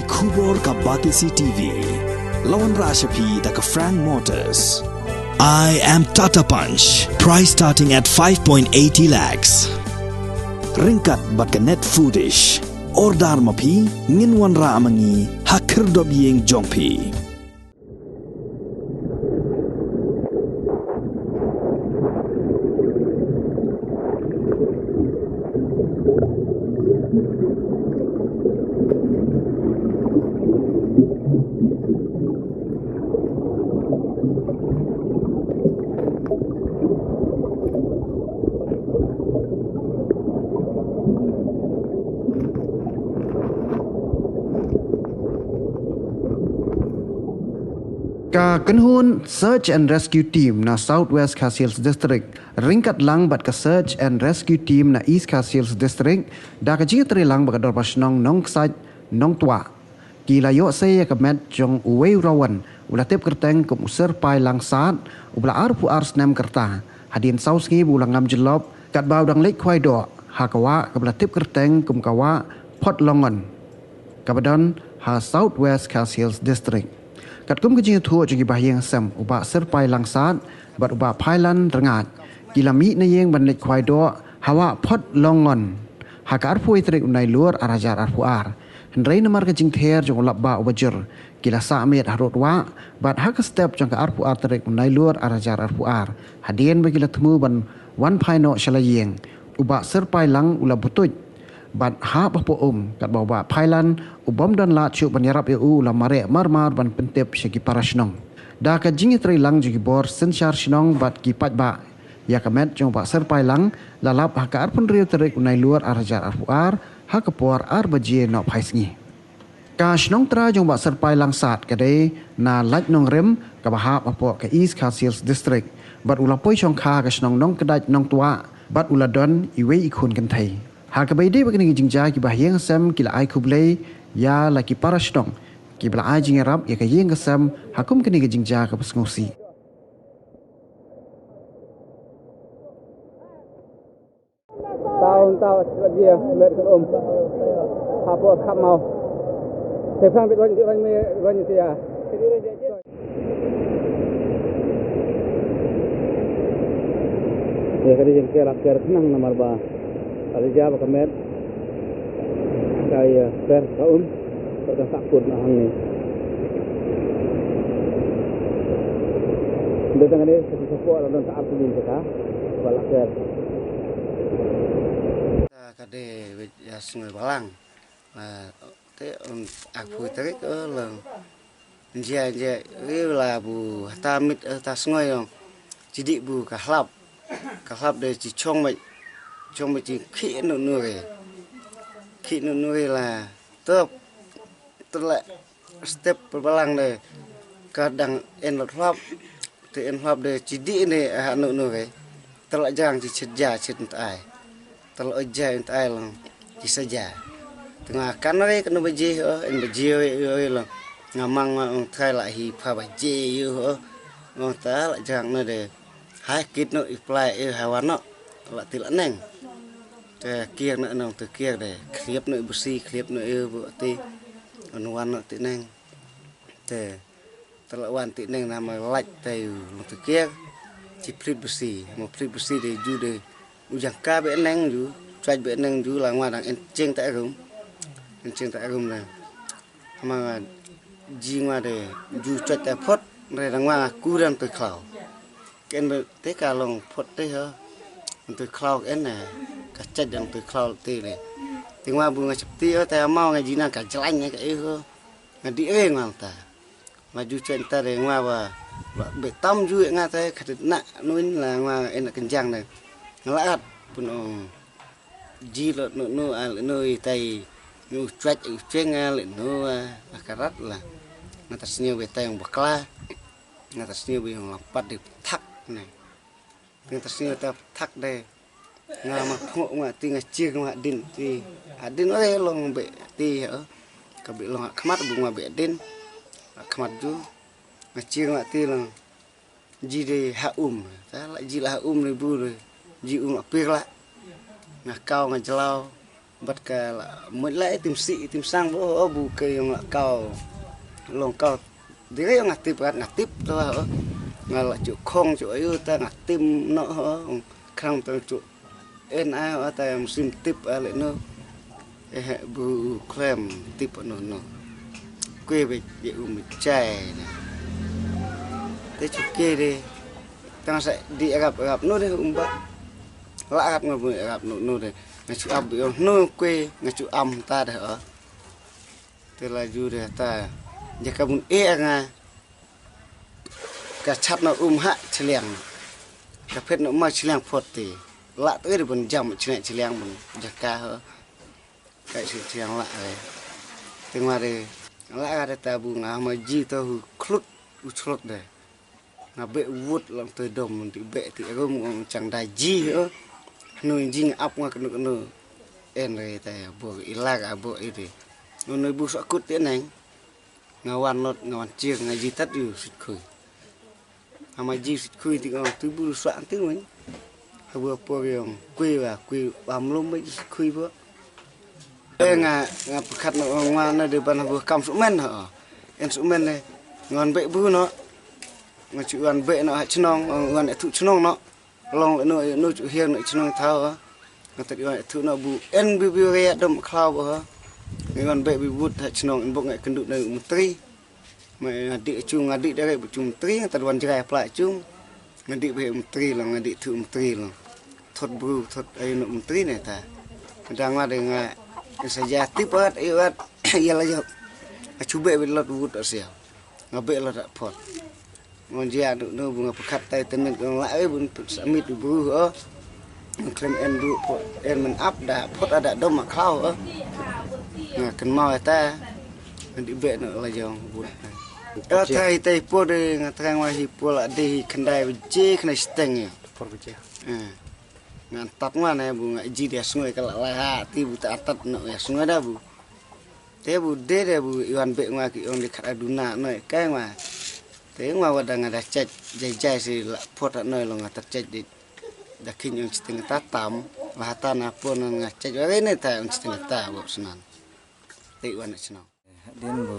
Kubor ka Batisi TV. Lawan Rashapi da ka Frank Motors. I am Tata Punch. Price starting at 5.80 lakhs. Ringkat bat ka Net Foodish. Ordar mapi nginwan ra amangi hakir dob yeng jongpi. Ka Kenhun Search and Rescue Team na Southwest Khasiels District ringkat lang bat ka Search and Rescue Team na East Khasiels District da ka jinga lang ba ka dor pasnong nong ksaj nong tua kila yo saya ka met jong uwei rawan ula tip kerteng kum usir pai lang saat ubla arpu ars nem kerta hadin saus ngi bulang ngam jelop kat bau dang lek khwai do hakawa ka bla tip kerteng kum kawa pot longon kabadon ha Southwest Khasiels District kat kum kejing thu jogi bahyang sam uba serpai langsat bat uba phailan rengat kilami na yeng ban lek khwai do hawa phot longon hakar phui trek unai luar arajar arpuar hendrai namar kejing ther jong labba ubajur kila sa met harut wa bat hak step jong ka arpuar trek unai luar arajar arpuar hadien bagila temu ban wan phaino shalayeng uba serpai lang ula butuj bat ha bapo kat bawa phailan ubom dan la chu banyarap eu la mare marmar ban pentep segi parasnong da ka jingi tri lang jugi bor senchar snong bat ki pat ba ya kamet jong ba serpai lang lalap ha ka arpun riu terik unai luar arajar arpuar ha ka por ar baje no phaisngi ka snong tra jong ba serpai lang sat ka de na laj nong rem ka ba ha bapo ka East Khasiels District bat ula poi chong kha ka snong nong kedaj nong tua bat ula don iwe ikun kan thai hakabai de bagni jingja ki bahyang sam kila ai kublei ya laki parashdong ki bla ai jingarap ya ka yeng sam hakum kini jingja ka pasngosi tahun dia met hapo khap mau te phang bit wan me wan sia ya kadi jeng kelak ker nang namar ba ada jawab kamet kaya per kaum pada sakut na hang ni datang ni sesuatu dan tak apa ni kita balak ker kade ya sungai balang te aku tarik lang dia la bu tamit ta sungai yang jadi bu kahlap de chỉ trong mà chỉ khi nó nuôi là tớp tức là step berbalang deh kadang en lop thì en lop deh chỉ đi này nó nuôi tức là jangan chỉ seja cintai tức là aja lang chỉ seja tengah kan deh kena baji en baji lang ngamang orang Thai lại hi pha baji orang ta lại jangan nó deh hai kit nó apply hewan nó lại tila neng kia nữa nong từ kia để khiếp nữa besi khiếp nữa yêu vợ ti wan nữa ti neng te tela wan ti neng nama lạch te từ kia chỉ prip besi một prip besi để ju để ujang ka be neng ju trai be neng ju là ngoài đang en cheng tại room này mà ji ngoài để ju trai tại phốt này đang ngoài cu đang từ khảo cái tế cả lòng phốt thế hả từ khảo cái này kacet yang tu cloud tu le. Tengah bunga cepti ta mau ngaji na ka jalan ka ngadi ngal ta. Maju centa de ngwa ba be tam ju nga ta khatit na nuin la ngwa en kenjang ne. Ngalaat pun ji lo no al no tai nu chat cenga le no akarat la. Ngatasnya be tai yang bakla. Ngatasnya be yang lapat di thak ne. Ngatasnya ta thak de ngama phok ma ti ngachir ma din ti adin oi long be ti ka be long khmat bunga be din khmat ju ngachir ma ti long ji de ha ta la ji la ni bu ji apir la ngakau ngajelau bật cả mỗi lẽ tìm sang bố bù cây ông là cao lòng cao thế cái ngặt tiếp thôi hả là chỗ không chỗ ấy ta ngặt tim nó hả không ta chỗ en ai ở ta xin tiếp lại nó hệ bù krem tiếp nó quê về địa mình chè thế chỗ kia đi ta sẽ đi gặp nó đi không bác lạ gặp người vừa gặp nó đây ngày chú âm bị nó quê ngày chú âm ta để ở thế là du để ta giờ cả muốn nga cả chặt nó hạ chèn cả phết nó mà chèn phật thì lạ tới được bên dầm chèn mình giờ cả hả cái sự chèn lạ này từ ngoài đây lạ ra ta buông nào mà gì tao khlut đây là bệ vút lòng tới đồng thì bệ thì không chẳng đại gì nữa nuôi gì ấp ngoài cái nữa en này ta buộc ilag buộc itu nuôi buộc sọ cút thế này ngawan chia ngày gì tắtอยู่สุดคุยama jiสุดคุยthì ngon từ buộc soạn tiếng mình vừa buộc quỳ bám lông mấyคุยvừa đây ngà khát nó ngoan nó được ban vừa cầm sụm men hả en sụm men này ngon bệ bư nó mà chịu ăn bệ nó hại chân nong ăn lại thụ chân nong nó long lại nó chịu hiền lại chân nong thao á người ta gọi thụ nó bù en biu ghé đâm khao bờ người ăn bệ bị vụt hại chân nong bụng lại cân đụng này một tri mà địa chung địa đây bị chung tri người ta đoán chơi lại chung người địa bị một tri là người địa thụ một tri là thuật bù thuật ấy nó một tri này ta người ta ngoài đây ngay saja tipat iwat ialah jo chú bệ bị lật vụt ở xẻo ngà bệ lật đã phật ngon dia no bunga pekat tai temen kong lại bun samit bu hơ klem en du phật en mình áp đã phật ada dom mà khao hơ ngà cần mau ta đi bệ nó là jo vụt thai tai po de ngà thang wa hi po la de khandai je khnai steng phật je ngan tat nga này bu ngai ji dia sungai kala la ti bu ta tat no ya sungai da bu te bu de bu iwan be nga ki on de khara duna no kai nga te nga wada nga da chet jai si la phot no lo nga tat chet di da kin yung sting ta tam la ta na pon nga chet wa ne ta yung sting ta bu sunan te wan sino din bu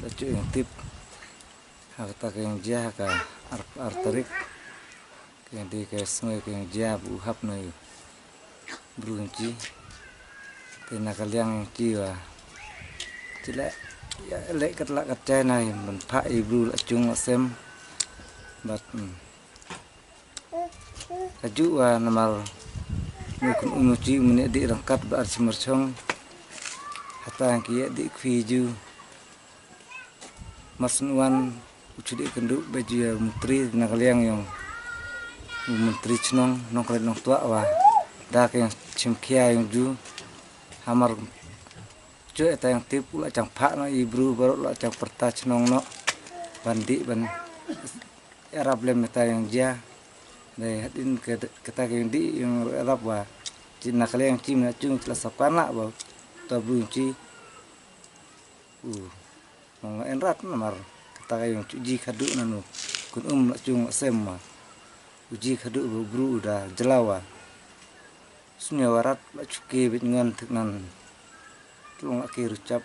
la chu yung tip ha ta ka yung ja ka artarik yang di ke sungai ke dia bu hap noi brunci tena kaliang chi wa chi la ya le kat la kat chai này mình pha ibru la chung sem bat aju wa namal mukun umuci mene di rangkat ba arsimerchong hata ki di khiju masnuan ucudi kenduk baju mutri tena kaliang yang menteri cenong nong kalian nong tua wah dah yang cimkia yang ju hamar cuy eta yang tipu lah cang pak no ibru baru lah cang perta cenong no bandi ban Arab lem eta yang dia deh hadin kita yang di yang Arab wah cina kalian yang cim na cung telah sapana wah tabu ci nong enrat namar kita yang cuci kadu nanu kun lah cung semma uji khadu buru udah jelawa sunya warat la cuke dengan teknan tulung aki rucap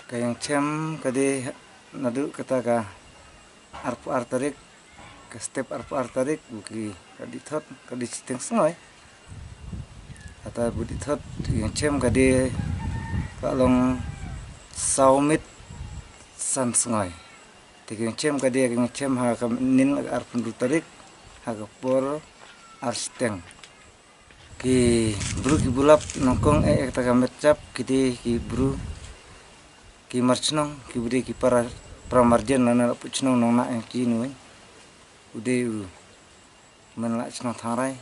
kayang cem kade nadu kata ka arpu artarik ke step arpu artarik buki kadi thot kadi citeng sengoy kata budi thot yang cem kade kalong saumit san sengoy tiga cem kadia yang cem ha nin arpun rutarik ha kapor arsteng ki bru ki bulap nongkong ta kamet cap kiti ki bru ki marchnong ki budi ki para pramarjen nana puchnong nong na yang ki nuai ude men la chnong tharai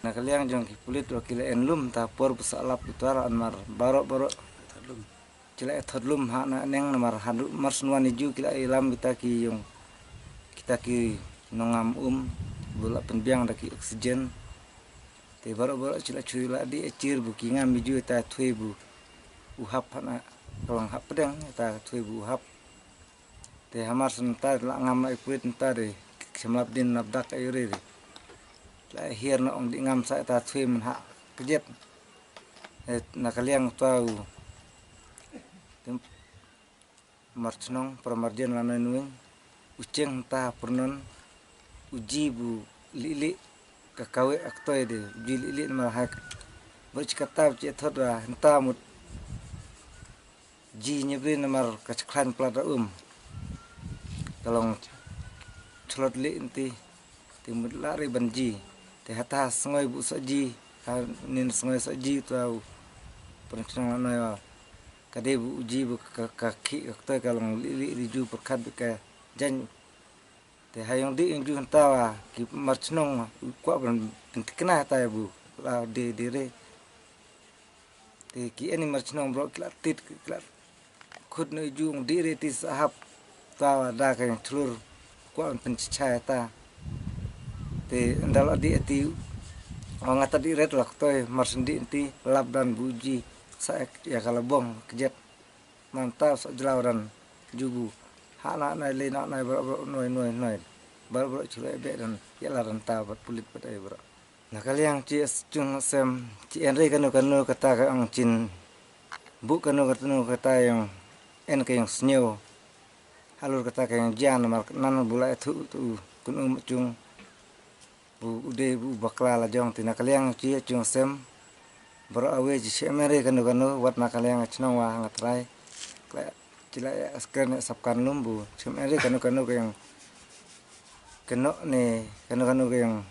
na kaliang jong ki pulit wakil enlum ta por busalap utara anmar baro cila thadlum ha na neng namar hadu marsnuan iju kila ilam kita ki yung kita ki nongam bola penbiang daki oksigen te baro cila cula di ecir buki ngam iju ta thui bu uhap na rolang hap pedang ta thui bu uhap te hamar sentar la ngam ikuit entar de semlap din nabdak ayure la hir na ong di ngam sa ta thui men ha kejet nakaliang tahu tem marchnong pramarjan lana nuing uceng ta pernon uji bu lili kakawe aktoy de uji lili marhak bercakap cik thot wa entah mut ji nyebri namar kacaklan plata kalong celot li inti timut lari banji te hata sengoi bu saji nin sengoi saji tahu perchnong lana ya kade bu uji bu kaki aktoy kalong lili riju perkat ke jan te hayong di inju hentawa ki marchnong kwa ban kena ta bu la de dire te ki ani marchnong bro kila tit kila khud no jung dire ti sahab tawa da ka thlur kwa pen chaya ta te ndala di ti ngata di ret lak toy marsendi ti lab dan buji sa ya kalabong kejet mantap sa jelawaran jugu hana na le na noi bar chule be dan ya laran ta bat pulit bat ai bro nah kaliang ci chung sem ci enre kanu kata ka ang cin bu kanu kata yang en ka yang snyo halur kata ka yang jan mar nan bula tu kun chung bu ude bu bakla la jong tina kaliang ci chung sem bro awe ci semere kanu wat na kaliang chnong wa ngatrai kla cila askar sapkan lumbu semere kanu ka yang keno ne kanu ka yang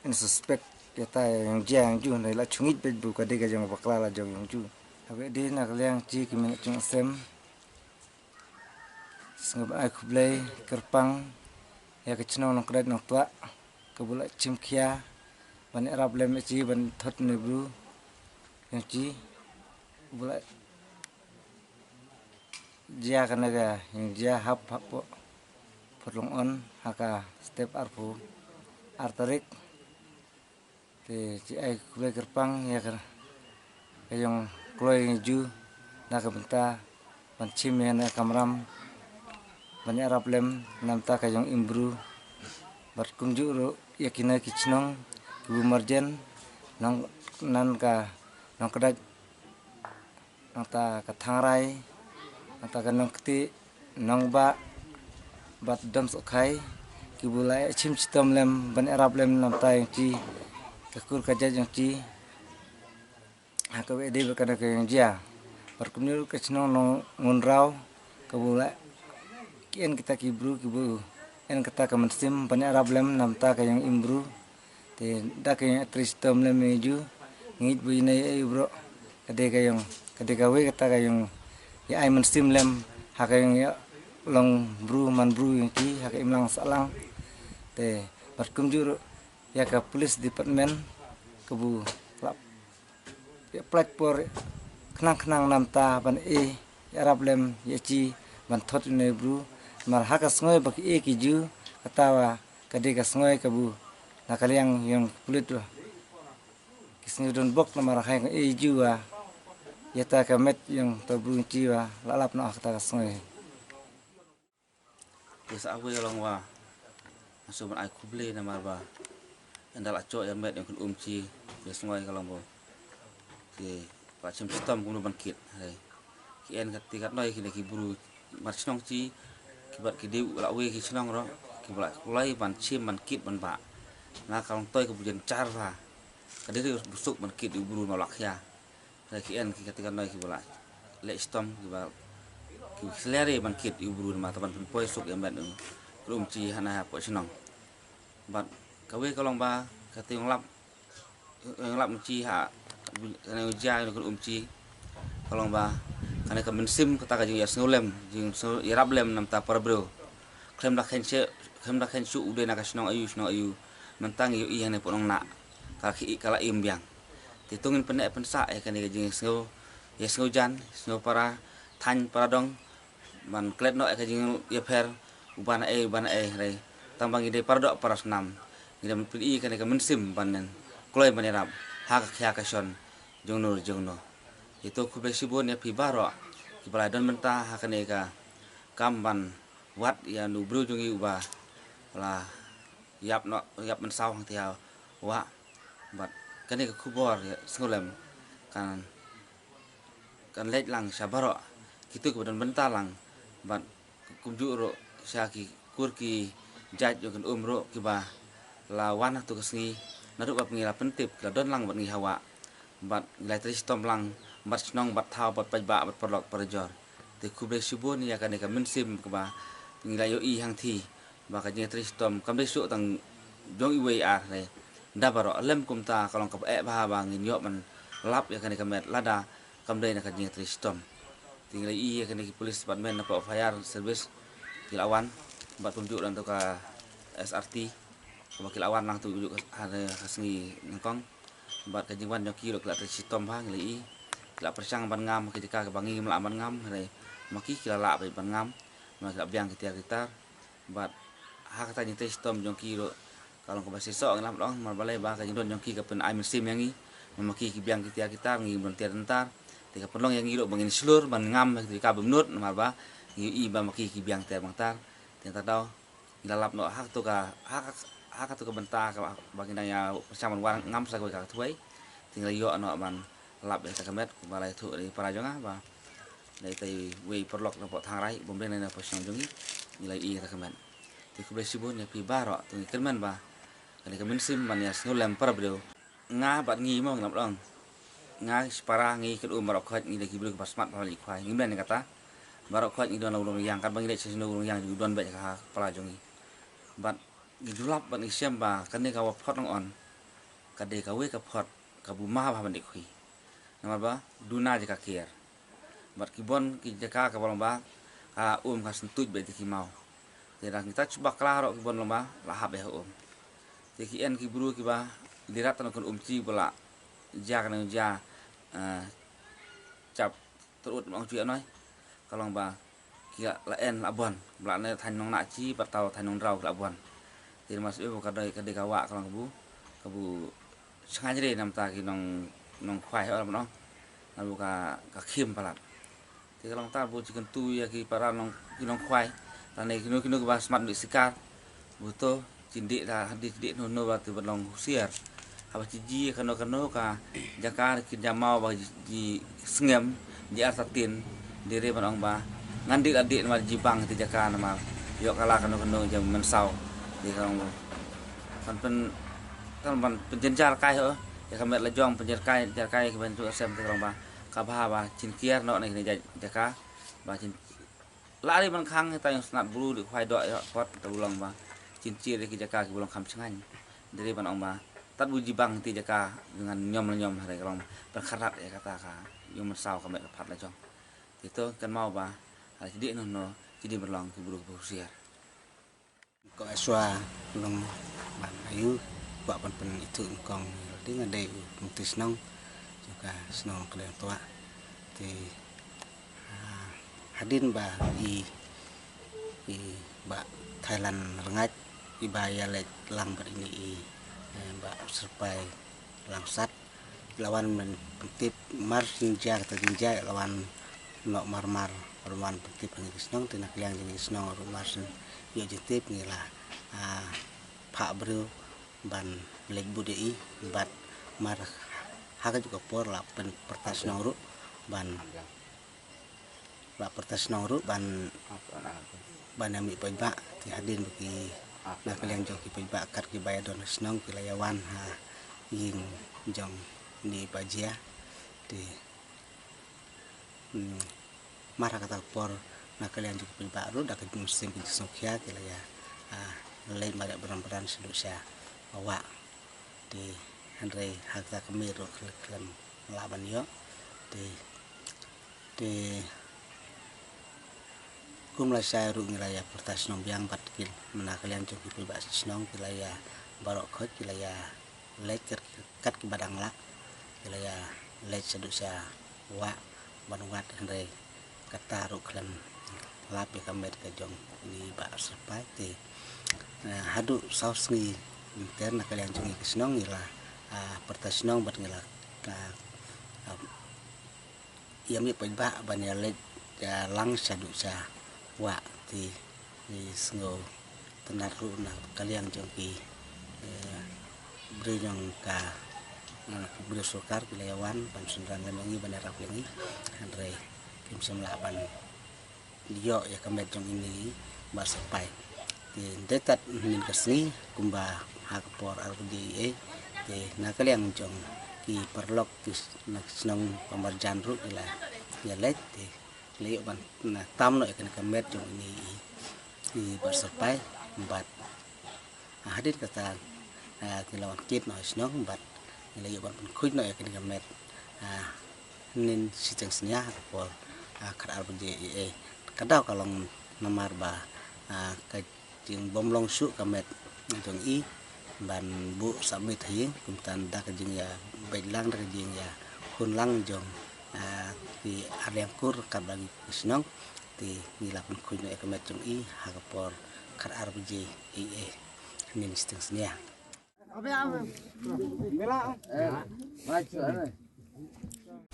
in suspect kita yang jang ju nei la chungit be bu ka de ga jong bakla la jong yang ju awe de na kaliang ci ki min chung sem sngab ai khublei kerpang ya ke chno nong kret nong twa ke bula chimkhia ban arab lem ci ban thot ne bru yang ci bula dia kana ga yang dia hap po perlong on haka step arpu artarik te ci ai kule kerpang ya kan kayong kloy ju na ka benta ban chim ya na kamram ban arab lem namta kayong imbru bar kunju ro yakina kichnong bu marjen nang nan ka nang kadat nang ta ka thangrai ata kanong kti nong ba bat dam sokai ki bulai chim chitam lem ban arab lem nam tai chi kakur kaja jang chi hakawe de kana ka yang dia perkumnir ka chnong nong ngunrau ka bulai kien kita kibru en kata ka mensim ban arab lem nam ta ka yang imbru te da ka yang tristam lem meju ngit bu nei bro kade ka we kata ka yang ya ai mensim lem haka yang ya long bru man bru yang ki haka imlang salang te barkum juru ya ka police department kebu lap ya platform kenang namta ban ya arab lem ya ci ban thot ne bru mar haka sngoi bak ki ju katawa kade ka sngoi kebu nakaliang yang kulit tu kisni don bok na mar haka ju ya ta kamet yang tabrung jiwa lalap na kata kasngai desa awe long wa masuk ban ai kuble na marba endal aco yang met yang kun ci besngai kalong bo ki pacem sistem kun ban kit hai ki en kat noi ki ki buru mar chnong ci ki bat ki deu la we ki chnong ro ki bla kulai ban chim ban kit ban ba na kalong toy ke bujen char wa kadiri busuk ban kit di buru nolak ya kian ketika noi ki bala le stom ki bal ki selere ban kit ibru ma taban poi suk yang ban rum ci hana po sinong bat kawe kalong ba kati ng lap ci ha kana uja ko ci kalong ba kana ka mensim kata ka jing ya snolem jing so irablem nam ta parbro klem da khen su ude na ka sinong ayu mentang yu i hane po nong na ka ki kala imbyang hitungin penek pensa ya kan jing snow jan snow para than para dong man klet no ka jing ya per ubana re tambang ide para dok para senam ide pi kan ka mensim panen kloy manerap hak kya ka son jongno itu ku besibon ya pi baro ki baladon menta hakane ka kamban wat ya nu bru jungi uba la yap mensau tiao wa bat kani ka kubor ya sngolem kan kan lej lang sabaro kitu kebetulan bentalang bat kumju ro syaki kurki jaj yo kan ro kiba lawan tu kesni naru ba pengila pentip la don lang bat ngi hawa bat nilai stom lang bat snong bat thau bat pajba bat perlok perjor te kubre subun ya kan ka mensim kiba nilai yo I hang thi ba ka nilai stom kam su tang jong iwe ar ne nda baro lem kumta kalong ka ba ba ngin yo man lap ya kan ka met lada kam dai na ka nilai stom tinggal I ya kan polis department na fire service kilawan bat tunjuk dan tu ka SRT kilawan lang tu tunjuk ada kasngi ngkong bat ka jingwan nyoki lo kila stom ha ngi kila persang ban ngam ke jika ke bangi mla ban ngam re maki kila la ban ngam ma kila biang kita bat ha kata ni stom nyoki lo kalau ke basisok ngam dong mal balai ba ka jindon nyoki ke pen ai mesim yang ngi maki ki biang kita ngi berhenti tentar tiga pelong yang ngilo bangin seluruh ban ngam ketika bemnut mal ba ngi ba maki ki biang ter bangtar tentar daw ngalap no hak tu ka hak tu ka benta ka bangin ya persamaan warang ngam sa ka tuai tinggal yo no ban lap ya kamet balai thu di parajonga ba dai tai we perlok no thang rai bom den na posong jongi nilai I ka kamet ti ku besibun ya pi baro tu kerman ba kali ka mensim ban ya snu lempar bro nga bat ngi mo ngam dong nga separa ngi ke marok khat ngi lagi bulu pas mat bali khwai ngi ben kata marok khat ngi don ulung yang kan bangi sesno ulung yang ju don ba ka pala jongi bat ngi dulap bat ngi siam ba kan ni ka wa phot on kade ka we ka phot ka bu ma ba ban dik khui nama ba duna jaka kier bat kibon ki jaka ka balong ba ka ka sentuj ba ki mau tera kita coba klaro kibon lomba lahap ya te ki en ki buru ki ba dirat tan kon ci bola ja kan ja cap terut mong chuyện nói kalong ba kia la en la bon bla ne thành nong na chi bat tau thành nong rau la bon te mas e ka dai ka de ka wa kalong ka bu sangai de nam ta ki nong khoai ho no lalu ka khim palat ti kalong ta bu chicken tu ya ki para nong khoai tane kino ba smart di sikar buto cindik la hadis dik no ba tu long siar apa ciji kano ka jakar ki jamau ba ji sengem ji arsatin dire banong ba ngandik adik ma jibang ti jakar ma yo kala kano jam mensau di kalong kan ban penjenjar kai ho ya kamet lejong penjerkai ke bentuk asem te ba ka ba cin kiar no ni jaka ba cin lari man khang ta yang snat bulu di khwai dok ya pot ta ulang ba cin cir ki jaka ki bulong kham chengan dari ban ong ba tat buji bang ti jaka dengan nyom hari kalong berkarat ya kata ka yo mesau kamet pat lejong itu kan mau ba jadi no jadi berlong ki bulu busiar ko aswa long ban ayu ba pan itu kong dengan day mutis nong juga senong kalian tua di hadin ba I ba Thailand rengat I baya lek lang ber ini ba serpai langsat lawan men pentip mar sinja kata jinja lawan nok marmar lawan pentip ngi senong tina kalian ngi senong rumah sen yo jetip ngila pak bro ban lek budai bat mar haga juga por la pen pertas nongru ban la pertas nongru ban ami pajba ti hadin bagi na kalian joki pajba kat ki bayar don senong kilayawan ha ying jong ni pajia di mar kata por na kalian joki pajba ru dak musim ki sokya kilaya lain banyak beran-beran sedusia bawa di Andre harta kemiro klem laban yo di kumla saya ru ngilaya pertas nong biang patkil mena kalian coki pi bas nong kilaya barok khot kilaya leker kat ki badang la kilaya lek sedusia wa banungat Andre kata ru klem lapi kamet ke jong ini ba serpai ti hadu saus ngi interna kalian jungi kesnong ila pertas nong bat ngila yami pajba banyalet ya lang sadu sa wa ti ni sngo tenaru na kalian jongki brijong ka Gubernur Sulkar Pilayawan Pansunran Lemengi Bandara Pelengi Andre Kim Semlapan Dio ya kemet jong ini barsapai di detat min kesni kumba hakpor RBDE di nakaliang jong ki perlok ki senong pemarjan ru ila ya let di leo ban na tamno ya kemet jong ini di barsapai empat hadir kata kilawan kit no senong empat leo ban kuit no ya kemet nin siteng senya hakpor kar RBDE kadau kalau namar ba ka jing bomlong su kamet jong i ban bu samit hi kumtan da ka jing ya bailang da ka jing ya hunlang jong di aryangkur ka bagi snong di ngilapun kuino e kamet jong i hakapor kar RBJ e minister senia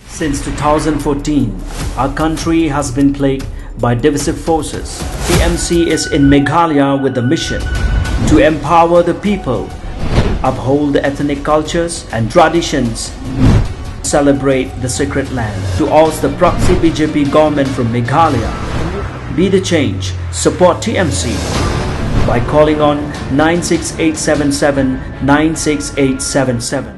Since 2014, our country has been plagued by divisive forces. TMC is in Meghalaya with the mission to empower the people, uphold the ethnic cultures and traditions, celebrate the sacred land. To oust the proxy BJP government from Meghalaya, be the change, support TMC by calling on 96877 96877.